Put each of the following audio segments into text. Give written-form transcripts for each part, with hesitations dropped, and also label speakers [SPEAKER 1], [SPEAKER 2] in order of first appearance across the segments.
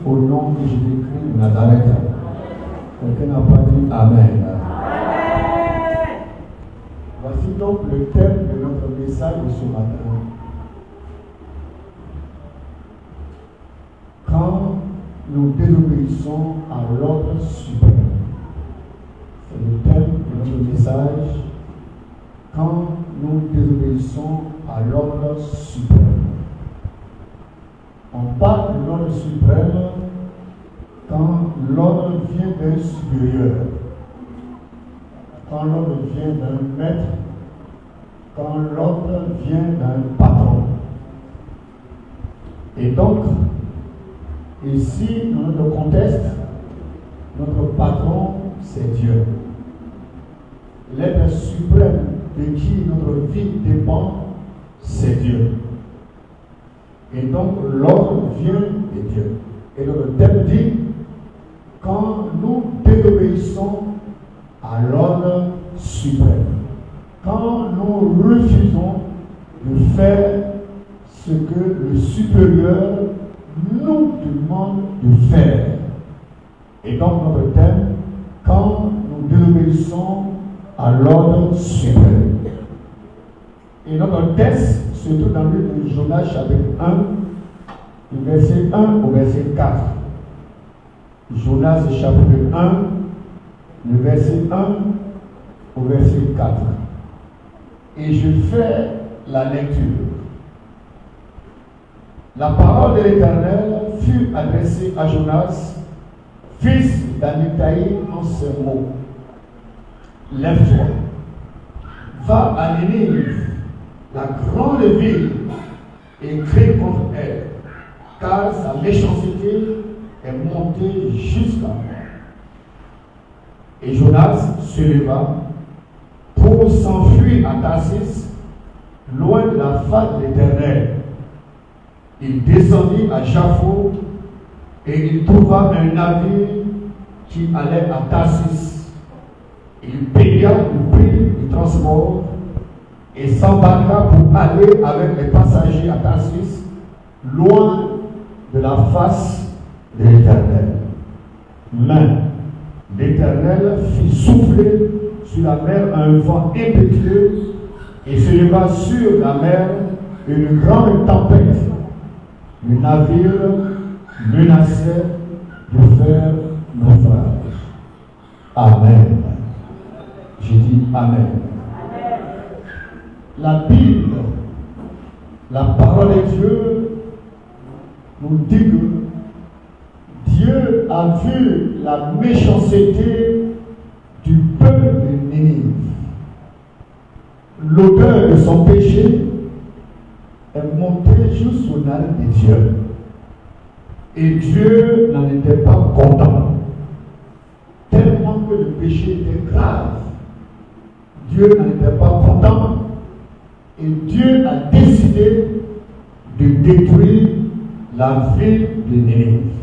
[SPEAKER 1] au nom de Jésus-Christ de Nazareth. Quelqu'un n'a pas dit Amen. Voici donc le thème de notre message de ce matin. Quand nous désobéissons à l'ordre suprême. C'est le thème de notre message. Quand nous désobéissons à l'ordre suprême. On parle de l'ordre suprême quand l'ordre vient d'un supérieur, quand l'ordre vient d'un maître, quand l'ordre vient d'un patron. Et donc, ici, dans notre contexte, notre patron, c'est Dieu. L'être suprême de qui notre vie dépend, c'est Dieu. Et donc, l'ordre vient de Dieu. Et notre thème dit, quand nous désobéissons à l'ordre suprême, quand nous refusons de faire ce que le supérieur nous demande de faire. Et donc, notre thème, quand nous désobéissons à l'ordre suprême. Et notre texte se trouve dans le livre de Jonas, chapitre 1, du verset 1 au verset 4. Jonas, chapitre 1, le verset 1 au verset 4. Et je fais la lecture. La parole de l'Éternel fut adressée à Jonas, fils d'Amithaï, en ces mots. Lève-toi, va à Ninive, la grande ville, et crie contre elle, car sa méchanceté est montée jusqu'à moi. Et Jonas se leva pour s'enfuir à Tarsis, loin de la face de l'Éternel. Il descendit à Jaffo et il trouva un navire qui allait à Tarsis. Il paya le prix du transport et s'embarqua pour aller avec les passagers à Tarsis, loin de la face de l'Éternel. Mais l'Éternel fit souffler sur la mer un vent impétueux et se leva sur la mer une grande tempête. Le navire menaçait de faire naufrage. Amen. J'ai dit Amen. La Bible, la parole de Dieu, nous dit que Dieu a vu la méchanceté du peuple de Ninive. L'odeur de son péché est montée jusqu'aux narines de Dieu. Et Dieu n'en était pas content. Tellement que le péché était grave. Dieu n'en était pas content. Et Dieu a décidé de détruire la ville de Ninive.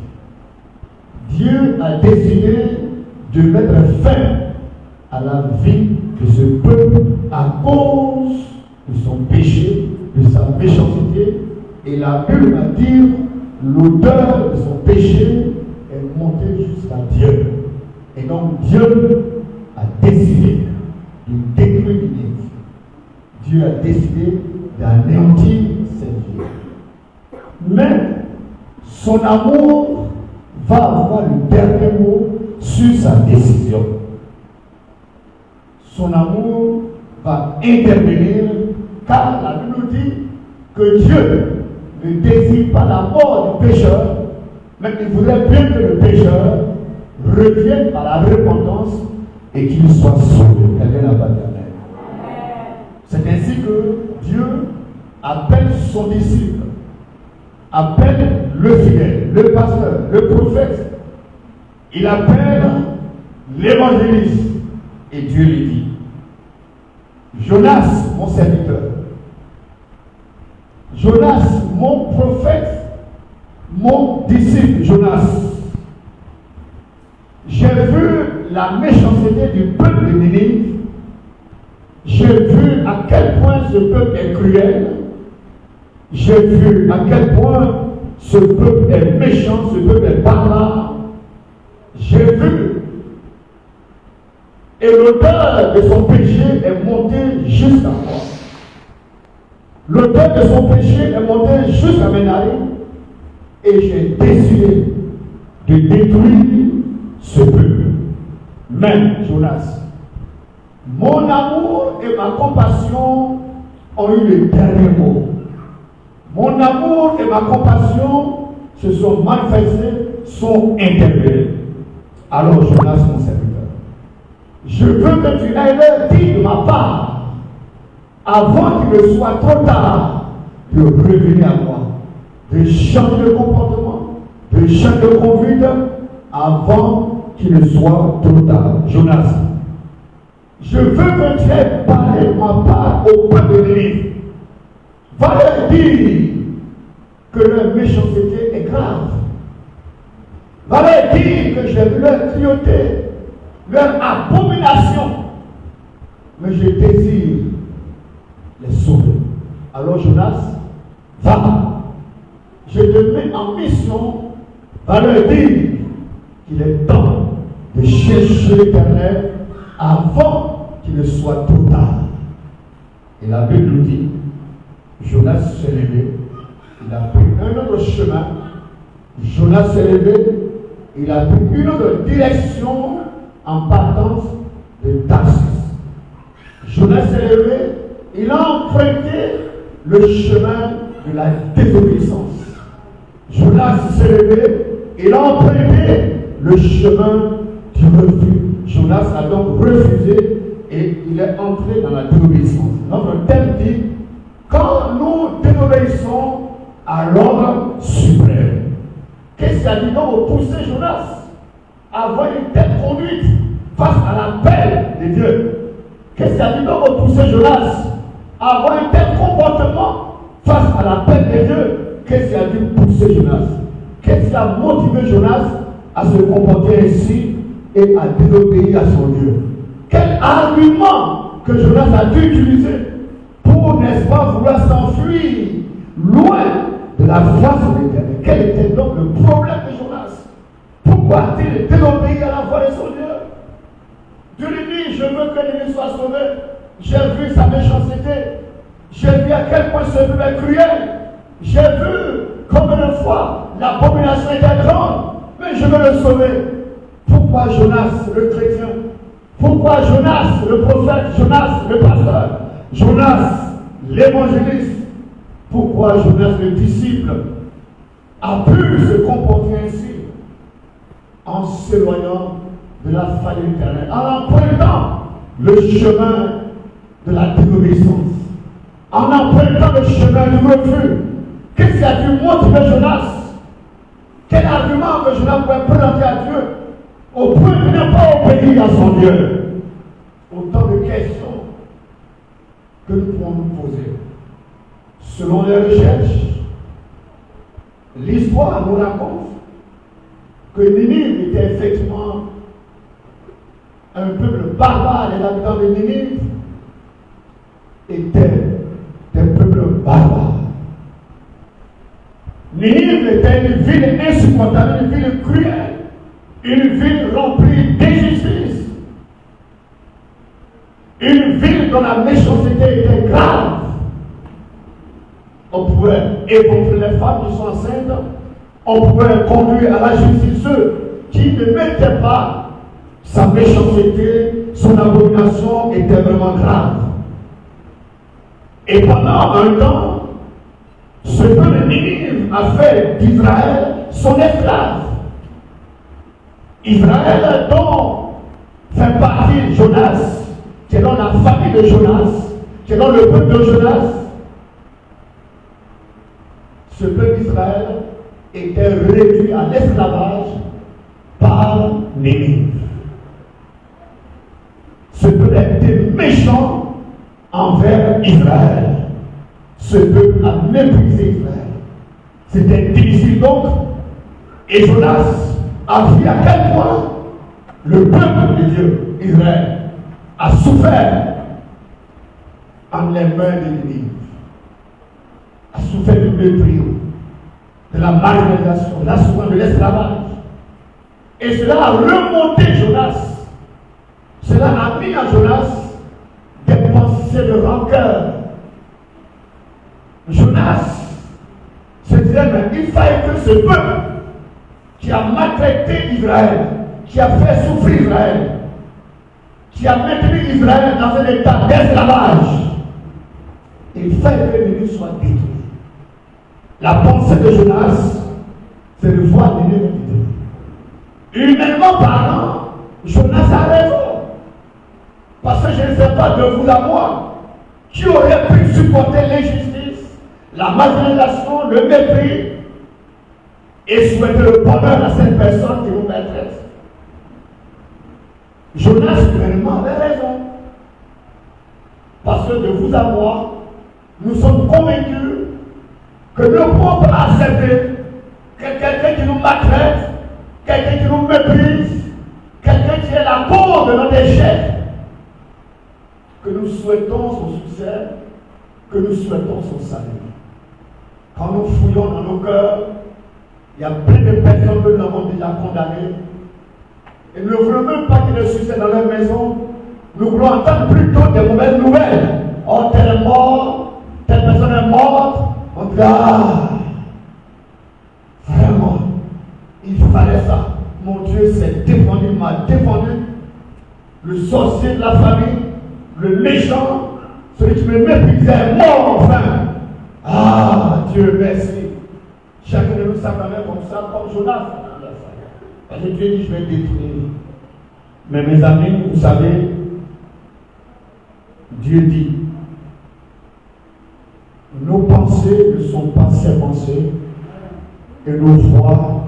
[SPEAKER 1] Dieu a décidé de mettre fin à la vie de ce peuple à cause de son péché, de sa méchanceté. Et la Bible va dire l'odeur de son péché est montée jusqu'à Dieu. Et donc Dieu a décidé de détruire Ninive. Dieu a décidé d'anéantir cette ville. Mais son amour va avoir le dernier mot sur sa décision. Son amour va intervenir car la Bible nous dit que Dieu ne désire pas la mort du pécheur, mais il voudrait bien que le pécheur revienne à la repentance et qu'il soit sauvé. Quelqu'un n'a pas dit Amen. C'est ainsi que Dieu appelle son disciple, appelle le fidèle, le pasteur, le prophète. Il appelle l'évangéliste. Et Dieu lui dit, Jonas, mon serviteur, Jonas, mon prophète, mon disciple, Jonas, j'ai vu la méchanceté du peuple de Ninive. J'ai vu à quel point ce peuple est cruel. J'ai vu à quel point ce peuple est méchant, ce peuple est barbare. J'ai vu. Et l'odeur de son péché est montée jusqu'à moi. L'odeur de son péché est montée jusqu'à mes narines. Et j'ai décidé de détruire ce peuple. Mais, Jonas, mon amour et ma compassion ont eu le dernier mot. Mon amour et ma compassion se sont manifestés, sont interpellés. Alors, Jonas, mon serviteur, je veux que tu ailles leur dire de ma part, avant qu'il ne soit trop tard, de revenir à moi, de changer de comportement, de changer de conduite, avant qu'il ne soit trop tard. Jonas, je veux que tu aies parlé de ma part au peuple de l'Église. Va leur dire que leur méchanceté est grave. Va leur dire que j'ai vu leur cruauté, leur abomination. Mais je désire les sauver. Alors Jonas, va. Je te mets en mission. Va leur dire qu'il est temps de chercher l'Éternel avant qu'il ne soit trop tard. Et la Bible nous dit, Jonas s'est levé, il a pris un autre chemin. Jonas s'est levé, il a pris une autre direction en partance de Tarsis. Jonas s'est levé, il a emprunté le chemin de la désobéissance. Jonas s'est levé, il a emprunté le chemin du refus. Jonas a donc refusé et il est entré dans la désobéissance. Notre thème dit, quand nous désobéissons à l'ordre suprême. Qu'est-ce qui a dit donc au poussé Jonas à avoir une telle conduite face à l'appel de Dieu? Qu'est-ce qui a dit donc au poussé Jonas à avoir un tel comportement face à l'appel de Dieu? Qu'est-ce qui a dû pousser Jonas? Qu'est-ce qui a motivé Jonas à se comporter ainsi et à désobéir à son Dieu? Quel argument que Jonas a dû utiliser pour, n'est-ce pas, vouloir s'enfuir loin de la face de l'Éternel? Quel était donc le problème de Jonas? Pourquoi a-t-il désobéi à la voix de son Dieu? Dieu lui dit, je veux que l'ennemi soit sauvé. J'ai vu sa méchanceté. J'ai vu à quel point ce peuple est cruel. J'ai vu combien de fois l'abomination était grande. Mais je veux le sauver. Pourquoi Jonas, le chrétien? Pourquoi Jonas, le prophète? Jonas, le pasteur? Jonas, l'évangéliste? Pourquoi Jonas, le disciple, a pu se comporter ainsi en s'éloignant de la famille éternelle, en empruntant le chemin de la désobéissance, en empruntant le chemin du refus? Qu'est-ce qui a dû motiver Jonas? Quel argument que Jonas pouvait présenter à Dieu au point de ne pas obéir à son Dieu? Autant de questions que nous pouvons nous poser. Selon les recherches, l'histoire nous raconte que Ninive était effectivement un peuple barbare. Les habitants de Ninive étaient des peuples barbares. Ninive était une ville insupportable, une ville cruelle, une ville remplie d'injustice, une ville dont la méchanceté était grave. On pouvait évoquer les femmes qui sont enceintes, on pouvait conduire à la justice ceux qui ne mettaient pas. Sa méchanceté, son abomination était vraiment grave. Et pendant un temps, ce peuple de Ninive a fait d'Israël son esclave. Israël dont fait partie Jonas, qui est dans la famille de Jonas, qui est dans le peuple de Jonas. Ce peuple d'Israël était réduit à l'esclavage par Ninive. Ce peuple était méchant envers Israël. Ce peuple a méprisé Israël. C'était difficile donc. Et Jonas a vu à quel point le peuple de Dieu, Israël, a souffert en les mains de Ninive. A souffert du mépris, de la marginalisation, la souffrance de l'esclavage. Et cela a remonté Jonas. Cela a mis en Jonas des pensées de rancœur. Jonas se disait, mais il fallait que ce peuple qui a maltraité Israël, qui a fait souffrir Israël, qui a maintenu Israël dans un état d'esclavage, il fallait que l'ennemi soit détruit. La pensée de Jonas, c'est de voir l'ennemi détruit. Humainement parlant, Jonas a raison. Parce que je ne sais pas de vous à moi, qui aurait pu supporter l'injustice, la marginalisation, le mépris, et souhaiter le bonheur à cette personne qui nous maltraite. Jonas, humainement, avait raison. Parce que de vous à moi, nous sommes convaincus que nous ne pouvons pas accepter que quelqu'un qui nous maltraite, quelqu'un qui nous méprise, quelqu'un qui est la cause de notre échec, que nous souhaitons son succès, que nous souhaitons son salut. Quand nous fouillons dans nos cœurs, il y a plein de personnes que nous avons déjà condamnées. Et nous ne voulons même pas qu'il y ait de succès dans leur maison. Nous voulons entendre plutôt des mauvaises nouvelles. Oh, tel est mort, telle personne est morte. On dit, ah, vraiment, il fallait ça. Mon Dieu s'est défendu, m'a défendu. Le sorcier de la famille, le méchant, celui qui me méprisait est mort enfin. Ah, Dieu merci. Chacun de nous s'acclamait comme ça, comme Jonas. Parce que Dieu dit, je vais détruire. Mais mes amis, vous savez, Dieu dit, nos pensées ne sont pas ses pensées et nos voix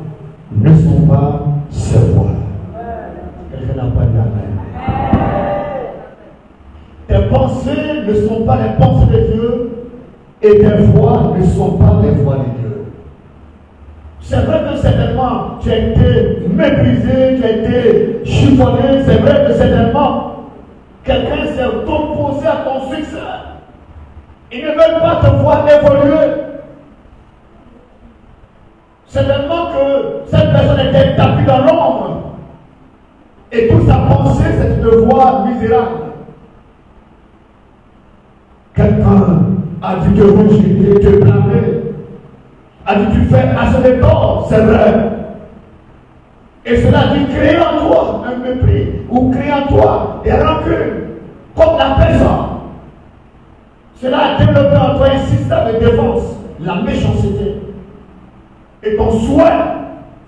[SPEAKER 1] ne sont pas ses voix. Quelqu'un n'a pas dit amen. Tes pensées ne sont pas les pensées de Dieu et tes voix ne sont pas les voix de Dieu. C'est vrai que certainement tu as été méprisé, tu as été chiffonné, c'est vrai que certainement quelqu'un s'est opposé à ton succès. Ils ne veulent pas te voir évoluer. Certainement que cette personne était tapie dans l'ombre. Et toute sa pensée, c'est de te voir misérable. Quelqu'un a dû te rejeter, te blâmer. A dit, tu fais assez de tort, c'est vrai. Et cela dit créer en toi un mépris ou créer en toi des rancunes comme la personne. Cela a développé en toi un système de défense, la méchanceté. Et ton souhait,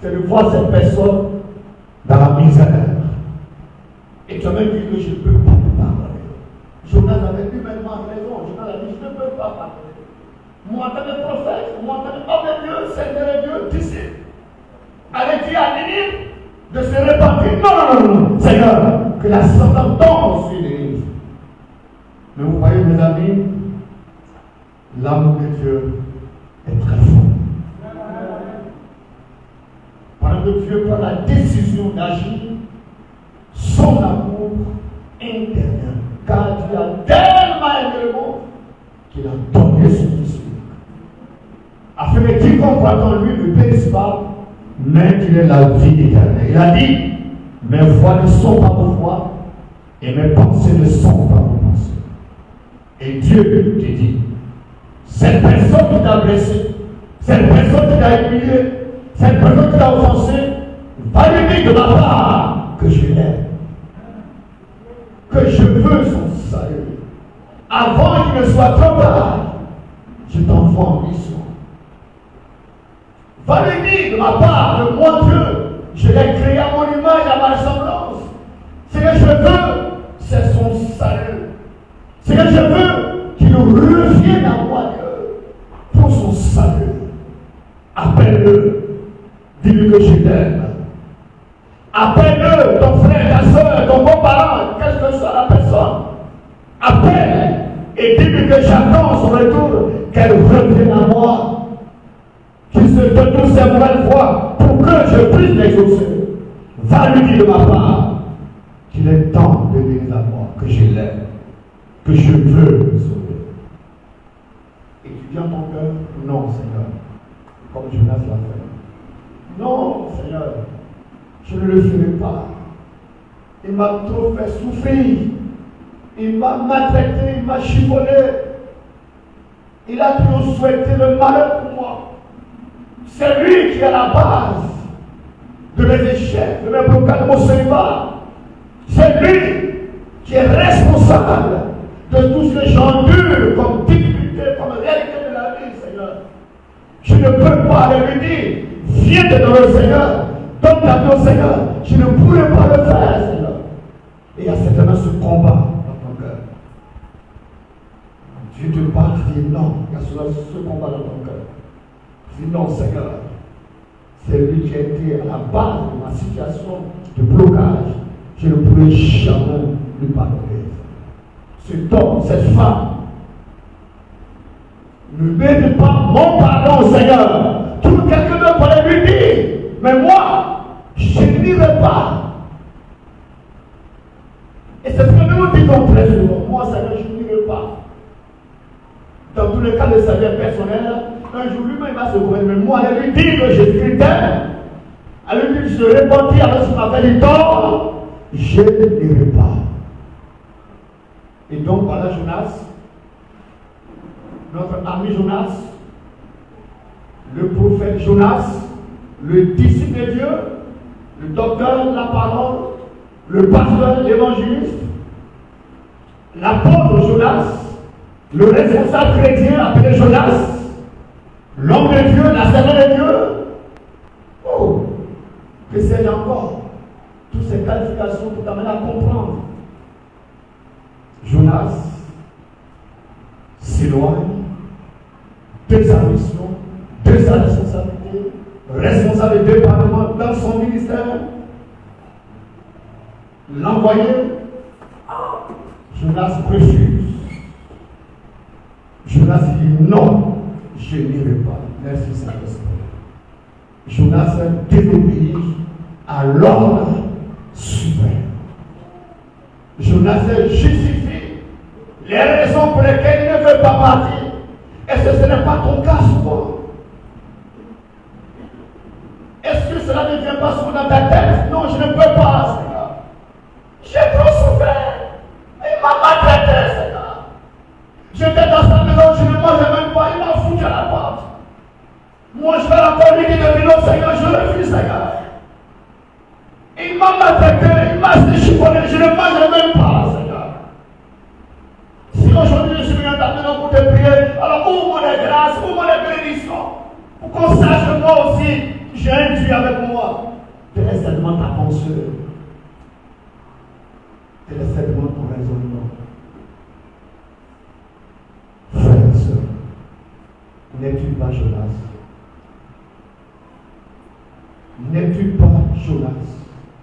[SPEAKER 1] c'est de voir cette personne dans la misère. Et tu as même dit que je ne peux pas te pardonner. Jonas avait humainement raison. Jonas a dit, je ne peux pas pardonner. Moi, en tant que prophète, moi, en tant qu'homme de Dieu, Seigneur Dieu, d'ici. Allez dire à Ninive de se repentir. Non, Seigneur, que la sentence tombe sur Ninive. Mais vous voyez, mes amis, l'amour de Dieu est très fort. Pendant que Dieu prend la décision d'agir, son amour intérieur. Car Dieu a tellement aimé le monde qu'il a donné son Fils. Afin que quiconque croit en lui ne périsse pas, mais qu'il ait la vie éternelle. Il a dit, mes voix ne sont pas vos voix, et mes pensées ne sont pas vos pensées. Et Dieu te dit, cette personne qui t'a blessé, cette personne qui t'a humilié, cette personne qui t'a offensé, va lui dire de ma part que je l'aime, que je veux son salut. Avant qu'il ne soit trop tard, je t'envoie en mission. Va lui dire de ma part que moi Dieu, je l'ai créé à mon image et à ma ressemblance. Ce que je veux, c'est son salut. Ce que je veux, qu'il revienne à moi Dieu pour son salut. Appelle-le, dis-lui que je t'aime. Appelle-le, ton frère, ta soeur, ton beau-parent, quelle que soit la personne. Appelle et dis-lui que j'attends son retour, qu'elle revienne à moi. Qu'il se retourne ses mauvaises voies pour que je puisse l'exaucer. Va lui dire de ma part qu'il est temps de venir à moi, que je l'aime, que je veux le sauver. Et tu dis en ton cœur, non Seigneur, comme Jonas l'a fait. Non, Seigneur, je ne le ferai pas. Il m'a trop fait souffrir. Il m'a maltraité, il m'a chiffonné. Il a toujours souhaité le malheur pour moi. C'est lui qui est à la base de mes échecs, de mes blocages, de mon célibat. C'est lui qui est responsable de tout ce que j'endure comme difficulté, comme réalité de la vie, Seigneur. Je ne peux pas aller lui dire, viens te donner le Seigneur, donne ta vie au Seigneur. Je ne pourrais pas le faire, Seigneur. Et il y a certainement ce combat dans ton cœur. Dieu te parle, tu dis non. Il y a ce combat dans ton cœur. Tu dis non, Seigneur. C'est lui qui a été à la base de ma situation de blocage. Je ne pourrai jamais lui pardonner. Cet homme, cette femme, ne mérite pas mon pardon, Seigneur. Tout quelqu'un d'autre pourrait lui dire, mais moi, je n'irai pas. Et c'est ce que nous disons très souvent. Moi, Seigneur, je n'irai pas. Dans tous les cas de sa vie personnelle, un jour lui-même va se convaincre. Mais moi, elle lui dit que Jésus t'aime. Elle lui dit que je répondis alors qu'il m'a fait du tort. Je n'irai pas. Et donc voilà Jonas, notre ami Jonas, le prophète Jonas, le disciple de Dieu, le docteur de la parole, le pasteur, l'évangéliste, l'apôtre Jonas, le responsable chrétien appelé Jonas, l'homme de Dieu, la servante de Dieu. Oh, que sais-je encore? Toutes ces qualifications pour t'amener à comprendre. Jonas s'éloigne de sa mission, de sa responsabilité, responsable de département dans son ministère. L'envoyé, Jonas refuse. Jonas dit non, je n'irai pas. Merci Saint-Esprit. Jonas désobéit à l'ordre suprême. Jonas justifie les raisons pour lesquelles il ne veut pas partir. Est-ce que ce n'est pas ton cas souvent? Est-ce que cela ne vient pas souvent dans ta tête? Non, je ne peux pas, Seigneur. J'ai trop souffert. Il m'a maltraité, Seigneur. J'étais dans sa maison, je ne mangeais même pas, il m'a foutu à la porte. Moi, je vais encore lui dire de l'eau, Seigneur, je refuse, Seigneur. Il m'a maltraité, il m'a chiffonné, je ne mangeais même pas, Seigneur. Si aujourd'hui je suis venu à ta maison pour te prier, alors ouvre-moi les grâces, ouvre-moi les bénédictions, pour qu'on sache que moi aussi, j'ai un Dieu avec moi. Quelle est certainement ta pensée? Quel est certainement ton raisonnement? Frères et sœurs, n'es-tu pas Jonas? N'es-tu pas Jonas,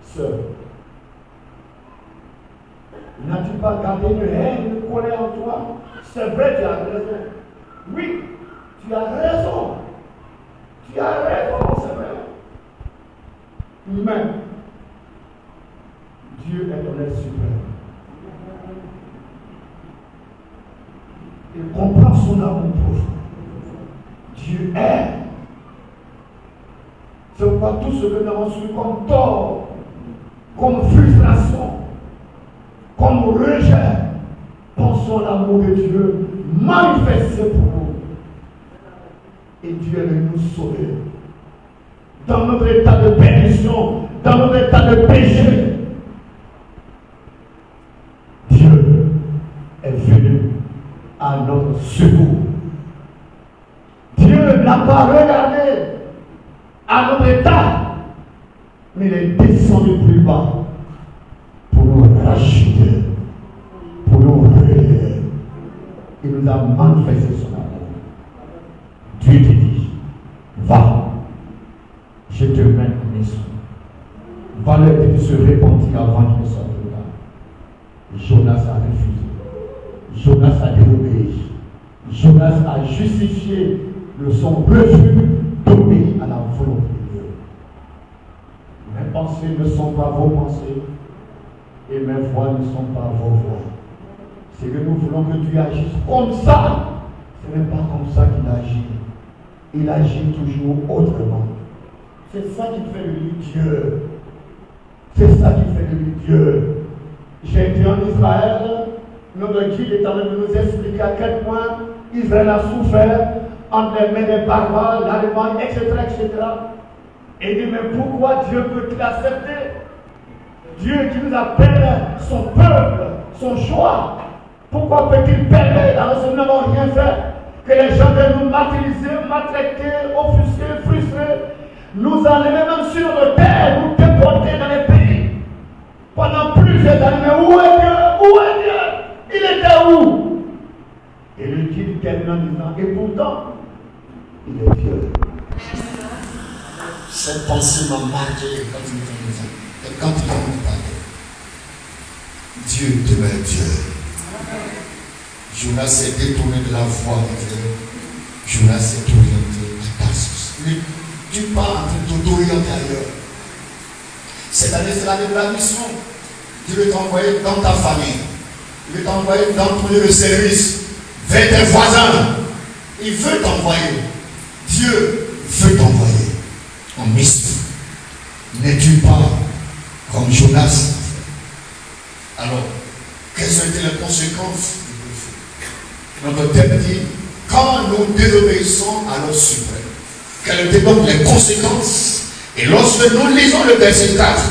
[SPEAKER 1] sœur? N'as-tu pas gardé une haine, une colère en toi? C'est vrai, tu as raison. Oui, tu as raison. Tu as raison, c'est vrai. Mais Dieu est ton être suprême. Il comprend son amour profond. Dieu est. C'est pourquoi tout ce que nous avons su comme tort, comme frustration, comme rejet, pensons à l'amour de Dieu manifesté pour nous. Et Dieu est venu nous sauver. Dans notre état de perdition, dans notre état de péché, Dieu est venu à notre secours. Dieu n'a pas regardé à notre état, mais il est descendu plus bas pour nous racheter, pour nous relever. Il nous a manifesté son amour. Dieu te dit, va, je te mets en mission. Va leur dire de se repentir avant qu'il ne soit trop tard. Jonas a refusé. Jonas a désobéi. Jonas a justifié de son refus d'obéir à la volonté de Dieu. Mes pensées ne sont pas vos pensées et mes voix ne sont pas vos voix. C'est que nous voulons que Dieu agisse comme ça. Ce n'est pas comme ça qu'il agit. il agit toujours autrement. C'est ça qui fait de lui Dieu. C'est ça qui fait de lui Dieu. J'ai été en Israël, notre guide est en train de nous expliquer à quel point Israël a souffert entre les mains des barbares, l'Allemagne, etc., etc. Et il dit, mais pourquoi Dieu peut-il accepter? Dieu qui nous appelle son peuple, son choix. Pourquoi peut-il permettre, alors que nous n'avons rien fait, que les gens viennent nous martyriser, maltraiter, offusquer, frustrer, nous enlever même sur notre terre, nous déporter dans les pays pendant plusieurs années? Mais où est Dieu? Où est Dieu? Il était où? Et le guide termine en disant, et pourtant, il est Dieu. Cette pensée m'a marqué quand il me disait, et quand il m'a parlé, Dieu demeure Dieu. Jonas s'est détourné de la voie de Dieu. Jonas s'est orienté à Tarsus. Tu pars en train de t'orienter ailleurs. Cette année, c'est l'année de la mission. Dieu veut t'envoyer dans ta famille. Il veut t'envoyer dans ton lieu de service, vers tes voisins. Il veut t'envoyer. Dieu veut t'envoyer en mission. N'es-tu pas comme Jonas? Alors, quelles ont été les conséquences? Notre thème dit, quand nous désobéissons à notre suprême, quelles étaient donc les conséquences? Et lorsque nous lisons le verset 4,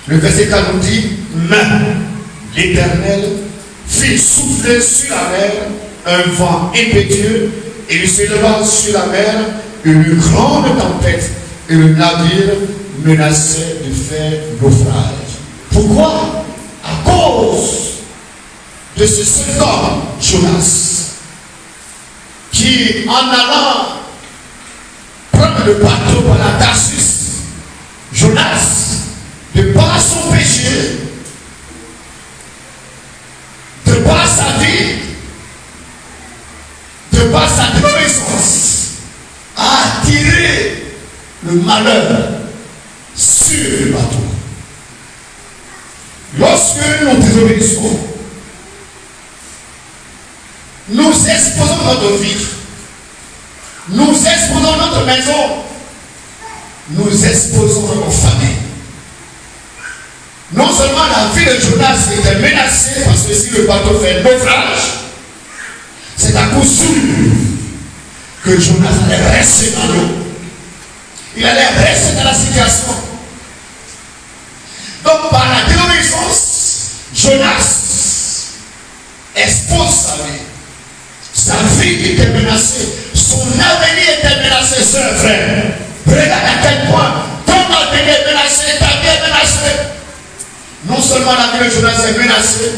[SPEAKER 1] le verset 4 nous dit, mais l'Éternel fit souffler sur la mer un vent impétueux, et il s'éleva sur la mer une grande tempête, et le navire menaçait de faire naufrage. Pourquoi? À cause de ce seul homme, Jonas, qui en allant prendre le bateau par la Tarsus, Jonas, de par son péché, de par sa vie, de par sa désobéissance, a attiré le malheur sur le bateau. Lorsque nous désobéissons, nous exposons notre vie, nous exposons notre maison, nous exposons nos familles. Non seulement la vie de Jonas était menacée, parce que si le bateau fait naufrage, c'est à coup sûr que Jonas allait rester dans l'eau. Il allait rester dans la situation. Donc par la désobéissance, Jonas expose sa vie. Sa vie était menacée. Son avenir était menacé, sœur, frère. Regarde à quel point ton avenir est menacé, ta vie est menacée. Non seulement la vie de Jonas est menacée,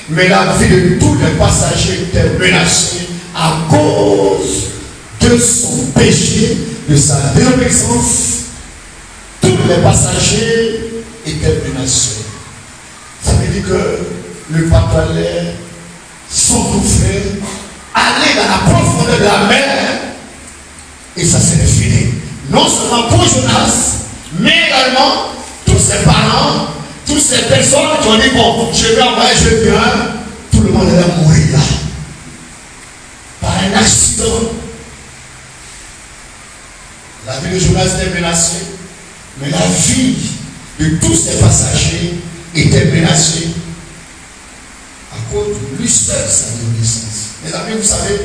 [SPEAKER 1] mais la vie de tous les passagers était menacée à cause de son péché, de sa désobéissance. Tous les passagers étaient menacés. Ça veut dire que le bateau allait s'engouffrer, aller dans la profondeur de la mer, et ça c'est fini. Non seulement pour Jonas, mais également tous ses parents, toutes ces personnes qui ont dit, bon, je vais envoyer, je viens, tout le monde allait mourir là. Par un accident. La vie de Jonas était menacée, mais la vie de tous ces passagers était menacée à cause de lui seul, sa désobéissance. Mes amis, vous savez,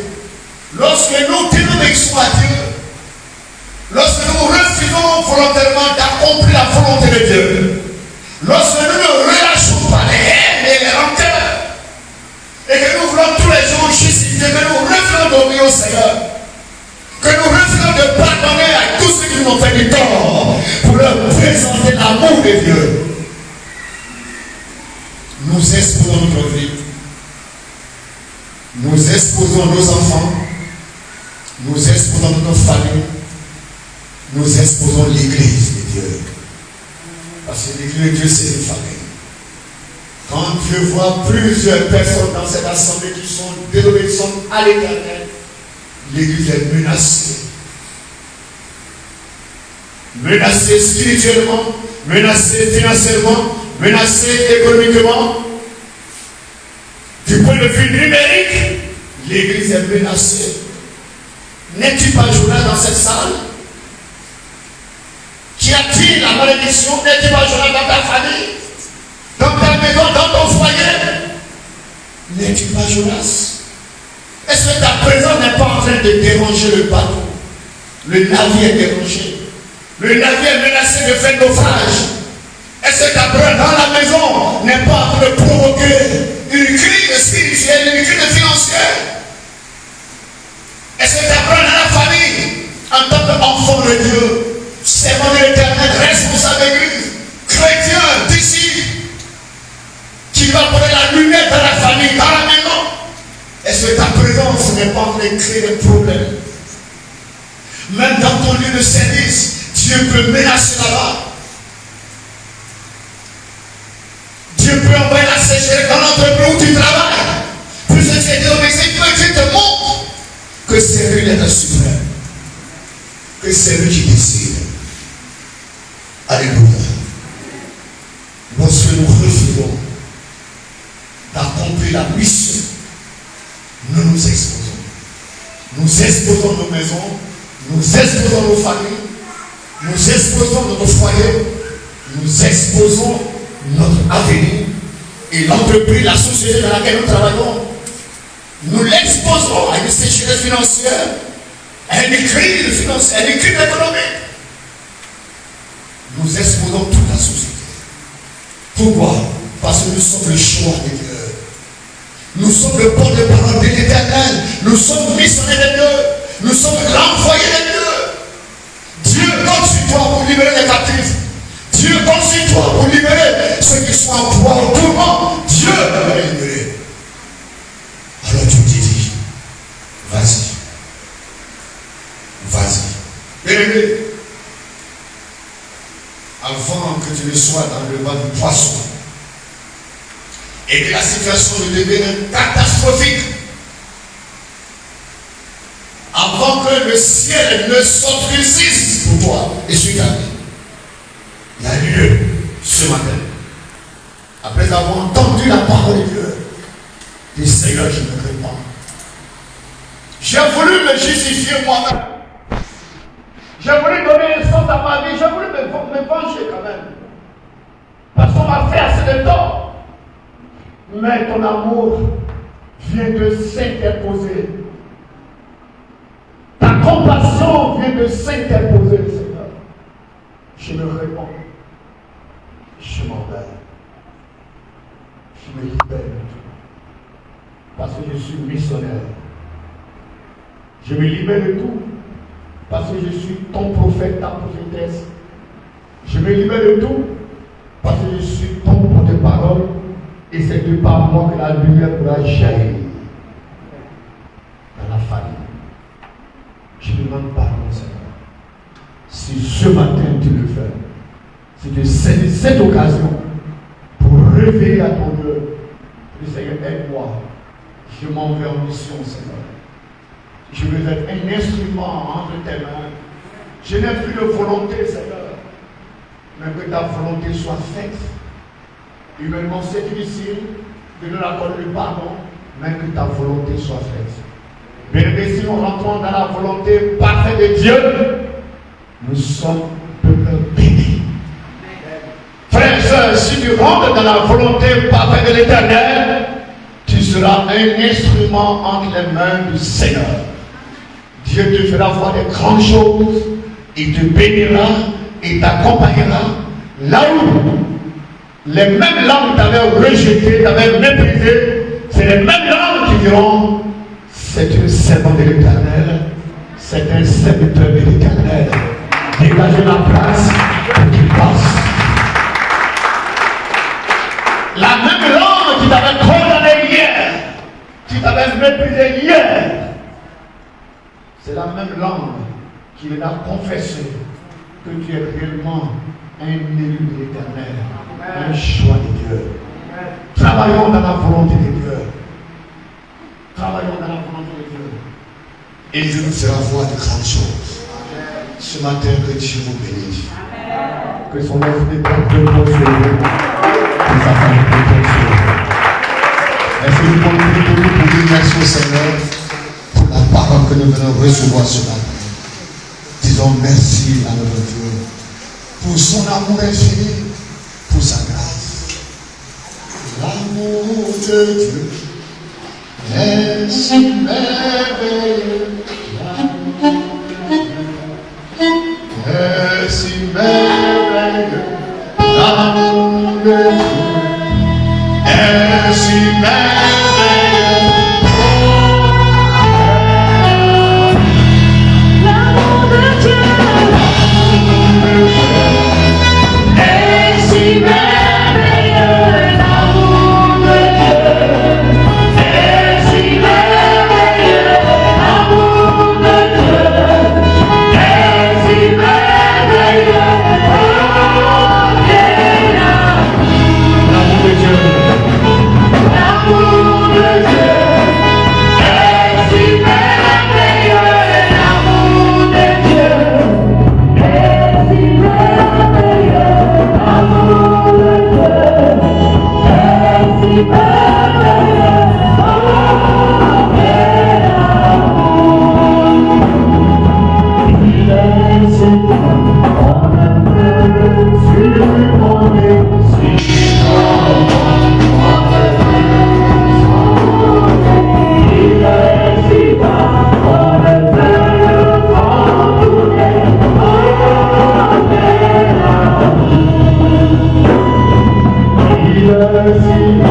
[SPEAKER 1] lorsque nous désobéissons à Dieu, lorsque nous refusons volontairement d'accomplir la volonté de Dieu, lorsque nous ne relâchons pas les haines et les rancœurs, et que nous voulons tous les jours justifier, que nous refusons d'obéir au Seigneur, que nous refusons de pardonner à tous ceux qui nous ont fait du tort, pour leur présenter l'amour de Dieu, nous exposons notre vie, nous exposons nos enfants, nous exposons notre famille, nous exposons l'église de Dieu. Parce que l'église de Dieu, c'est une famille. Quand Dieu voit plusieurs personnes dans cette assemblée qui sont désobéissantes à l'Éternel, l'église est menacée. Menacée spirituellement, menacée financièrement, menacée économiquement. Du point de vue numérique, l'église est menacée. N'es-tu pas Jonas dans cette salle? dit la malédiction, n'est-il pas Jonas dans ta famille, dans ta maison, dans ton foyer? N'est-il pas Jonas? Est-ce que ta présence n'est pas en train de déranger le bateau? Le navire est dérangé. Le navire est menacé de faire naufrage. Est-ce que ta présence dans la maison n'est pas en train de provoquer une crise spirituelle, une crise financière? Est-ce que ta présence dans la famille, en tant qu'enfant de Dieu, servant de l'Éternel, responsable d'église, chrétien, disciple, qui va porter la lumière dans la famille, dans la maison? Est-ce que ta présence n'est pas en train de créer des problèmes? Même dans ton lieu de service, Dieu peut menacer là-bas. Dieu peut envoyer la sécheresse dans l'entreprise où tu travailles. Puisque tu es désobéissé, Dieu te montre que c'est lui l'être suprême. Que c'est lui qui décide. Alléluia. Lorsque nous refusons d'accomplir la mission, nous nous exposons. Nous exposons nos maisons, nous exposons nos familles, nous exposons notre foyer, nous exposons notre avenir et l'entreprise, la société dans laquelle nous travaillons. Nous l'exposons à une sécheresse financière, à une crise financière, à une crise économique. Nous exposons toute la société. Pourquoi? Parce que nous sommes le choix de Dieu. Nous sommes le porte-parole de l'Éternel. Nous sommes missionnaires de Dieu. Nous sommes l'envoyé de Dieu. Dieu compte sur toi pour libérer les captifs. Dieu compte sur toi pour libérer ceux qui sont en proie au tourment. Dieu va les libérer. Alors tu dis, vas-y. Vas-y. Bien-aimé, avant que tu ne sois dans le bas du poisson et que la situation ne devienne catastrophique, avant que le ciel ne s'obscurcisse pour toi et sur ta vie, il y a lieu ce matin, après avoir entendu la parole de Dieu, dis Seigneur, je me répands. J'ai voulu me justifier moi-même. J'ai voulu donner un sens à ma vie. J'ai voulu me venger quand même. Parce qu'on m'a fait assez de tort. Mais ton amour vient de s'interposer. Ta compassion vient de s'interposer, Seigneur. Je me réponds. Je m'en vais. Je me libère. Parce que je suis missionnaire. Je me libère de tout. Parce que je suis ton prophète, ta prophétesse. Je me libère de tout. Parce que je suis ton porte-parole. Et c'est de par moi que la lumière pourra jaillir dans la famille. Je demande pardon, Seigneur. Si ce matin tu le fais, si tu saisis cette occasion pour réveiller à ton Dieu, le Seigneur, aide-moi. Je m'en vais en mission, Seigneur. Je veux être un instrument entre tes mains. Je n'ai plus de volonté, Seigneur. Mais que ta volonté soit faite. Humainement, c'est difficile de nous accorder le pardon, mais que ta volonté soit faite. Bien-aimés, si nous rentrons dans la volonté parfaite de Dieu, nous sommes peuple béni. Frères et sœurs, si tu rentres dans la volonté parfaite de l'Éternel, tu seras un instrument entre les mains du Seigneur. Dieu te fera voir des grandes choses, il te bénira, il t'accompagnera. Là où les mêmes langues t'avaient rejeté, t'avaient méprisé, c'est les mêmes langues qui diront, c'est une servante de l'Éternel, c'est un serviteur de l'Éternel. Dégagez la place pour qu'il passe. La même langue qui t'avait condamné hier, qui t'avait méprisé hier, c'est la même langue qui vient confesser que tu es réellement un élu de l'Éternel, un choix de Dieu. Travaillons dans la volonté de Dieu. Travaillons dans la volonté de Dieu. Et Dieu nous fera voir de grandes choses. Ce matin, que Dieu vous bénisse. Que son esprit porte de vos yeux. Que sa famille protection. Est-ce que nous pouvons pour dire merci au Seigneur pour la parole que nous venons recevoir ce matin. Disons merci à notre Dieu. pour son amour infini, pour sa grâce. L'amour de Dieu est si merveilleux, est si merveilleux. L'amour de Dieu est si merveilleux.
[SPEAKER 2] L'amour de Dieu est si merveilleux. L'amour de Dieu est si merveilleux. L'amour de Dieu est si merveilleux. L'amour de Dieu est si merveilleux. L'amour de Dieu est si merveilleux. L'amour de Dieu est si merveilleux. Oh, quel amour! Il est si bon, on ne peut supporter si il est si bon, on ne peut le contourner. Oh, quel amour! Il est si bon.